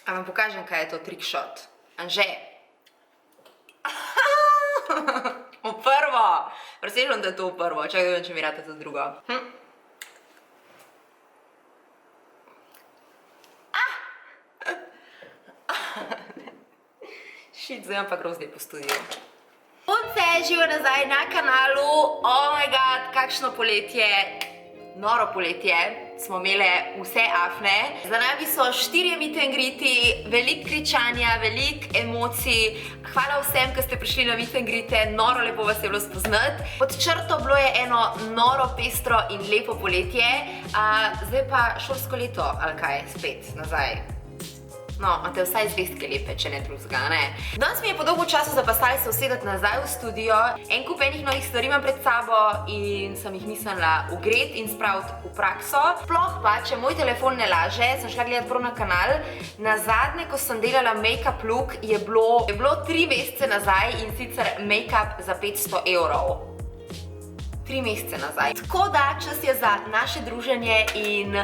A vam pokažem, kaj je to trick shot. Anže. V prvo. Presežem, da je to v prvo. Čakaj, da vem, če mi rata to drugo. Shit, zdaj imam pa grozdje po studiju. Punce, živo nazaj na kanalu. Oh my god, kakšno poletje. Noro poletje. Smo imele vse afne. Za nami so 4 meet and greeti, veliko kričanja, veliko emocij. Hvala vsem, ki ste prišli na meet and greete, noro lepo vas je bilo spoznati. Pod črto bilo je eno noro, pestro in lepo poletje. Zdaj pa šolsko leto, ali kaj, spet nazaj. No, imate vsaj zvezke lepe, če ne drugega, ne? Danes mi je po dolgo času zapasali se usedati nazaj v studio. En kup enih novih stvari imam pred sabo in sem jih mislila ugret in spraviti v prakso. Sploh pa, če moj telefon ne laže, sem šla gledati prav na kanal. Nazadnje, ko sem delala make-up look, je bilo 3 mesece nazaj in sicer make-up za 500 €. 3 mesece nazaj. Tako da, čas je za naše druženje in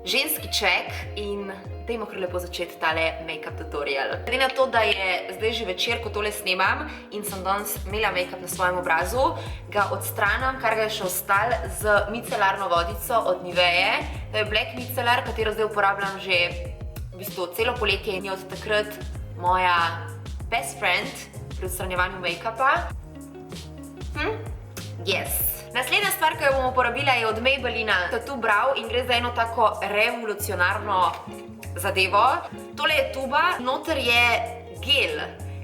ženski ček in dajmo kar lepo začeti tale make-up tutorial. Glede na to, da je zdaj že večer, ko tole snemam in sem danes imela make-up na svojem obrazu, ga odstranam, kar ga je še ostalo, z micelarno vodico od Niveje. To je Black Micellar, katero zdaj uporabljam že v bistvu celo poletje in je od takrat moja best friend pri odstranjevanju make-upa. Yes. Naslednja stvar, ki jo bom uporabila, je od Maybellina Tattoo Brow in gre za eno tako revolucionarno zadevo. Tole je tuba, noter je gel,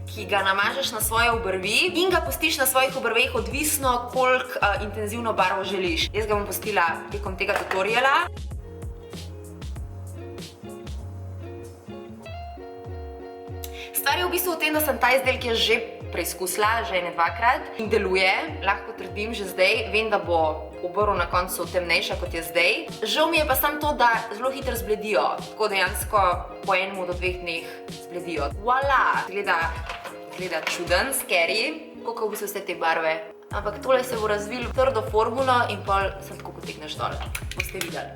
ki ga namažeš na svoje obrvi in ga pustiš na svojih obrveh odvisno, koliko intenzivno barvo želiš. Jaz ga bom pustila tekom tega tutoriala. Stvar je v bistvu v tem, da sem ta izdelek že preizkusila, že ene dvakrat in deluje, lahko trdim že zdaj, vem, da bo obrv na koncu temnejša, kot je zdaj. Žal mi je pa samo to, da zelo hitro zbledijo, tako dejansko po 1 do 2 dneh zbledijo. Voila! Gleda čuden, scary, koliko v bistvu vse te barve. Ampak tole se bo razvilo trdo formulo in pol sem tako potegneš dol. Boste videli.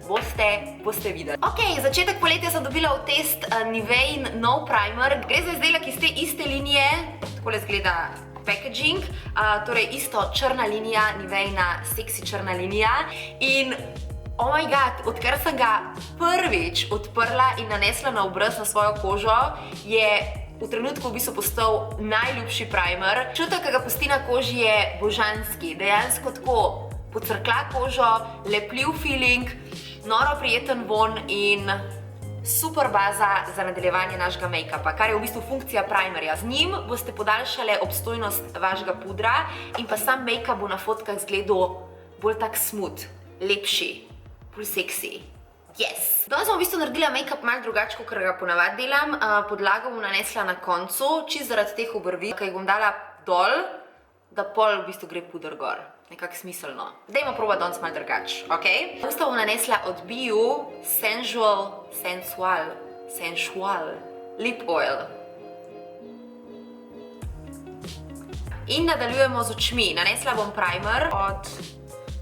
Boste videli. Ok, začetek poletja sem dobila v test Nivein nov primer. Gre za izdelek iz te iste linije, takole izgleda packaging, torej isto črna linija, Niveina sexy črna linija in oh my god, odkar sem ga prvič odprla in nanesla na obraz, na svojo kožo, je v trenutku v bistvu postal najljubši primer. Čutek, ki ga pusti na koži, je božanski. Dejansko tako pocrkla kožo, lepljiv feeling, noro prijeten von in super baza za nadaljevanje našega make-upa, kar je v bistvu funkcija primerja. Z njim boste podaljšali obstojnost vašega pudra in pa sam make-up bo na fotkah izgledal bolj tak smooth, lepši, bolj seksi. Yes! Danes sem v bistvu naredila make-up malo drugače, kot ga ponavadi delam. Podlago bom nanesla na koncu, čisto zaradi teh obrvi, ki jih bom dala dol, da pol v bistvu gre puder gor. Nekako smiselno. Dajmo probati danes malo drugače, ok? Usta bom nanesla od Biu Sensual Lip Oil. In nadaljujemo z očmi. Nanesla bom primer od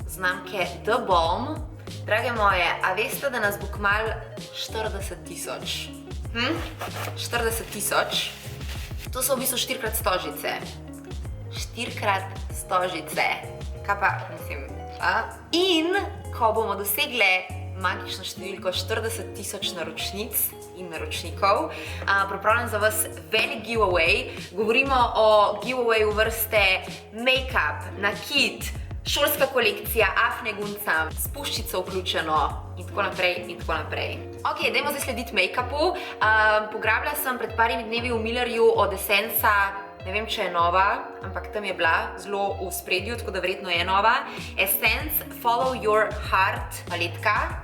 znamke The Balm. Drage moje, a veste, da nas bo kmalu 40 000? 40 000? To so v bistvu 4x stožice. 4x stožice. Kaj pa, mislim, in ko bomo dosegle magično številko 40 000 naročnic in naročnikov, pripravljam za vas velik giveaway. Govorimo o giveawayu vrste make-up, nakit, šolska kolekcija, afne guncam, s puščico vključeno in tako naprej in tako naprej. Ok, dajmo zdaj slediti make-upu. Pograbila sem pred parimi dnevi v Millerju od Essenca, ne vem, če je nova, ampak tam je bila zelo v spredju, tako da verjetno je nova. Essence Follow Your Heart paletka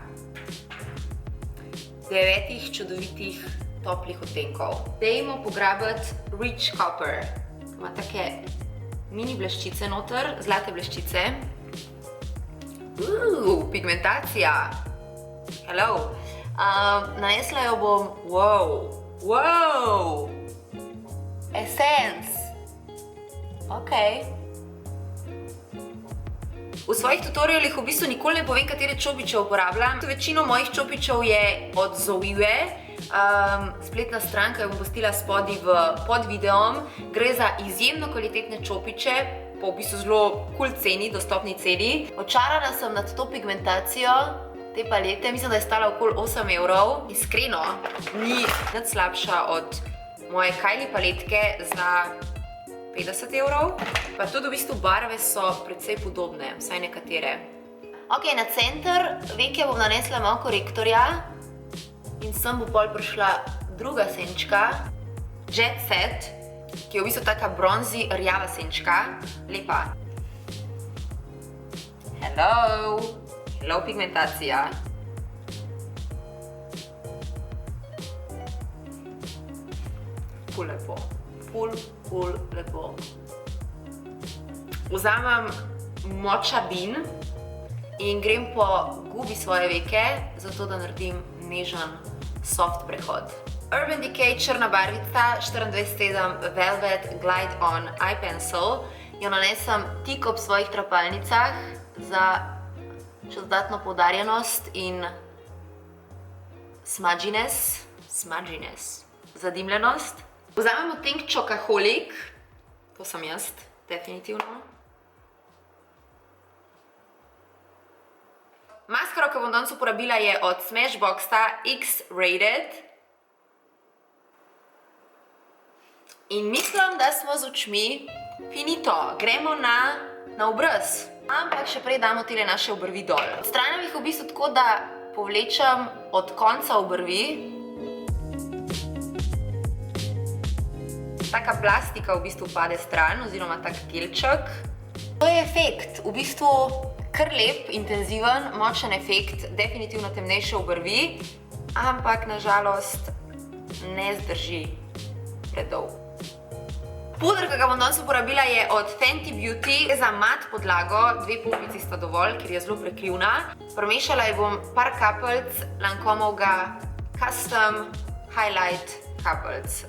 9 čudovitih toplih odtenkov. Dajmo pograbiti Rich Copper. Ima take mini bleščice noter, zlate bleščice. Pigmentacija. Hello. Nanesla jo bom, wow. Essence. Ok. V svojih tutorialih v bistvu nikoli ne povem, katere čopiče uporabljam. Večino mojih čopičev je od Zoe, Spletna stranka jo bom pustila spodaj pod videom. Gre za izjemno kvalitetne čopiče, po v bistvu zelo cool ceni, dostopni ceni. Očarana sem nad to pigmentacijo te palete, mislim, da je stala okoli 8 €. Iskreno, ni nič slabša od moje Kylie paletke za 50 €. Pa tudi v bistvu barve so precej podobne, vsaj nekatere. Ok, na center veke bom nanesla malo korektorja in sem bo pol prišla druga senčka, Jet Set, ki je v bistvu taka bronzi rjava senčka, lepa. Hello! Hello pigmentacija. Ful lepo. Ful lepo. Vzamem Mocha Bean in grem po gubi svoje veke, zato da naredim nežen, soft prehod. Urban Decay črna barvica 24/7 Velvet Glide On Eye Pencil. Jo nanesem tik ob svojih trapalnicah za še dodatno poudarjenost in smudginess, zadimljenost. Vzamem odtenek Chocoholic, to sem jaz, definitivno. Maskaro, ki bom danes uporabila, je od Smashboxa X-Rated. In mislim, da smo z očmi finito. Gremo na obraz. Ampak še prej damo tele naše obrvi dol. Odstranjam jih v bistvu tako, da povlečem od konca obrvi. Taka plastika v bistvu pade stran, oziroma tak gelček. To je efekt, v bistvu kar lep, intenziven, močen efekt, definitivno temnejše obrvi, ampak nažalost ne zdrži predolg. Puder, ki ga bom danes uporabila, je od Fenty Beauty. Za mat podlago, 2 pumpici sta dovolj, ker je zelo prekrivna. Premešala jo bom par kapljic Lancomovega Custom Highlight kapljic.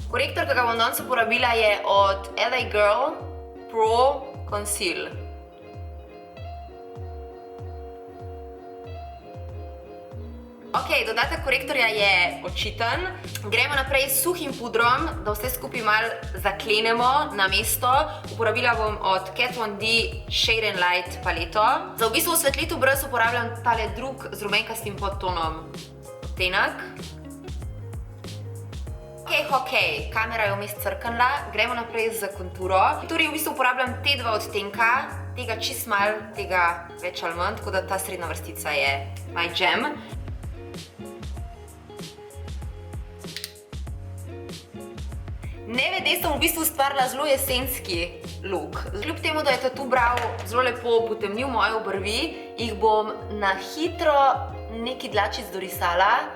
Korektor, ki ga bom danes uporabila, je od LA Girl Pro Conceal. Ok, dodatek korektorja je očiten. Gremo naprej s suhim pudrom, da vse skupaj malo zaklenemo na mesto. Uporabila bom od Kat Von D Shade and Light paleto. Za v bistvu osvetlitev obraz uporabljam tale drug z rumenkastim podtonom odtenek. Ok, kamera je vmes crknila, gremo naprej z konturo. Torej v bistvu uporabljam te 2 odtenka, tega čist malo, tega več ali manj, tako da ta srednja vrstica je my jam. Nevede sem v bistvu ustvarila zelo jesenski look. Kljub temu, da je Tattoo Brow zelo lepo potemnil moje obrvi, jih bom na hitro nekaj dlačic dorisala.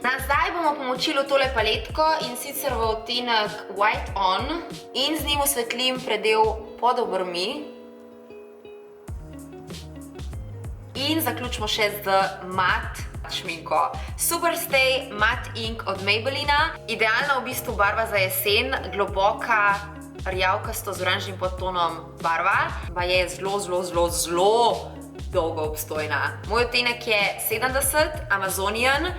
Nazaj bomo pomočili tole paletko in sicer v odtenek White On in z njim osvetlim predel pod obrvmi. In zaključimo še z mat šminko. Superstay Matte Ink od Maybellina. Idealna v bistvu barva za jesen, globoka, rjavkasto z oranžnim podtonom barva. Pa je zelo dolgo obstojna. Moj odtenek je 70, Amazonian.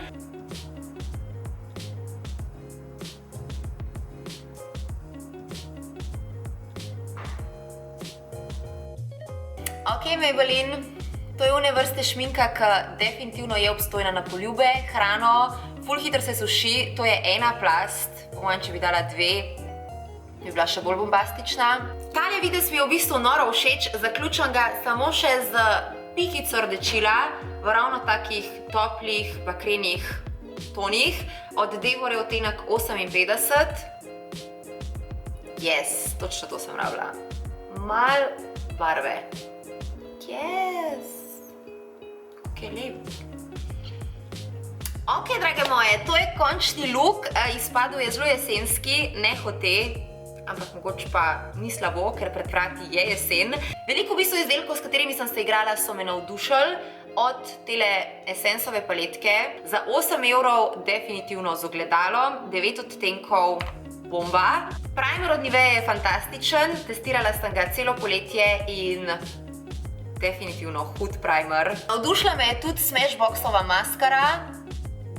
Ok, Maybelline, to je one vrste šminka, ki definitivno je obstojna na poljube, hrano, ful hitro se suši, to je ena plast, po mojem, če bi dala 2, bi bila še bolj bombastična. Tale videz mi je v bistvu noro všeč, zaključam ga samo še z pikico rdečila v ravno takih toplih, bakrenih tonih, od Devore odtenek 58. Yes, točno to sem rabila. Mal barve. Yes! Ok, lep. Ok, drage moje, to je končni look. Izpadel je zelo jesenski, ne hote, ampak mogoče pa ni slabo, ker pred vrati je jesen. Veliko v bistvu izdelkov, s katerimi sem se igrala, so me navdušili. od tele Essensove paletke. Za 8 evrov definitivno z ogledalom, 9 odtenkov bomba. Primer od Nivee je fantastičen, testirala sem ga celo poletje in definitivno hud primer. Navdušila me je tudi Smashboxova maskara,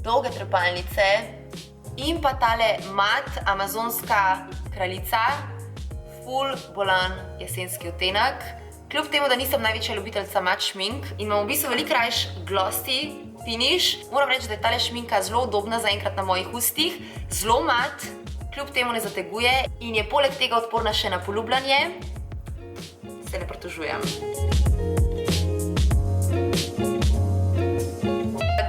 dolge trepalnice in pa tale mat amazonska kraljica, full bolan jesenski odtenek. Kljub temu, da nisem največja ljubiteljca mat šmink in imam v bistvu veliko rajš glossy finish, moram reči, da je tale šminka zelo udobna zaenkrat na mojih ustih, zelo mat, kljub temu ne zateguje in je poleg tega odporna še na poljubljanje. Se ne pritožujem.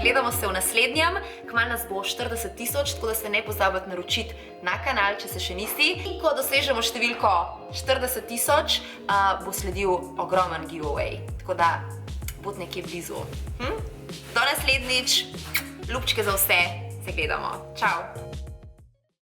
Gledamo se v naslednjem, kmalu nas bo 40 000, tako da se ne pozabite naročiti na kanal, če se še nisi. In ko dosežemo številko 40 000, bo sledil ogromen giveaway, tako da bod nekje blizu. Do naslednjič, ljubčke za vse, se gledamo. Čau!